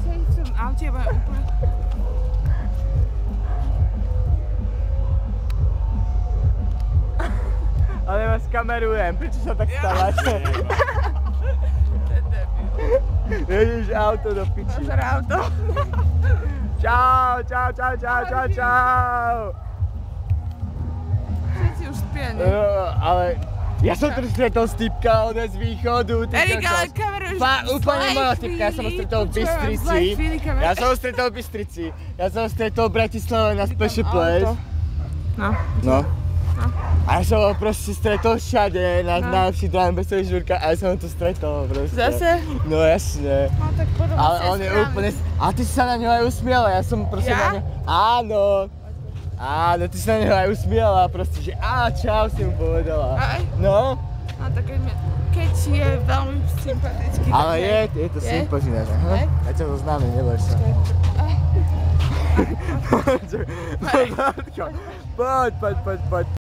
sedieť v tom aute, bude úplne... Ale vás kamerujem, prečo sa tak stávaš? Ježiš, auto do piči. Pozor auto. Čau, čau, čau, čau, čau, čau. Všetci už spia, ne? Ale ja som tu stretol Stipka, on je z východu. Erik, ale kameruješ úplne moja Stipka, ja som ho stretol v Bystrici. Ja som ho stretol v Bystrici. Ja som ho stretol v Bratislave na Special Place. No. A ja som ho proste stretol všade, na najlepší drum bez žurka, a ja som ho tu stretol proste. Zase? No jasne. No tak potom ale on je úplne... A ty si sa na ňo aj usmiela, ja som proste na ňo... Áno. Áno, ty si na ňo aj usmiela proste, že čau si mu povedala. Aj? No. No tak keď je veľmi sympatický. Ale je to sympatické, že? Ja ťa to známe, neboj sa. Poď.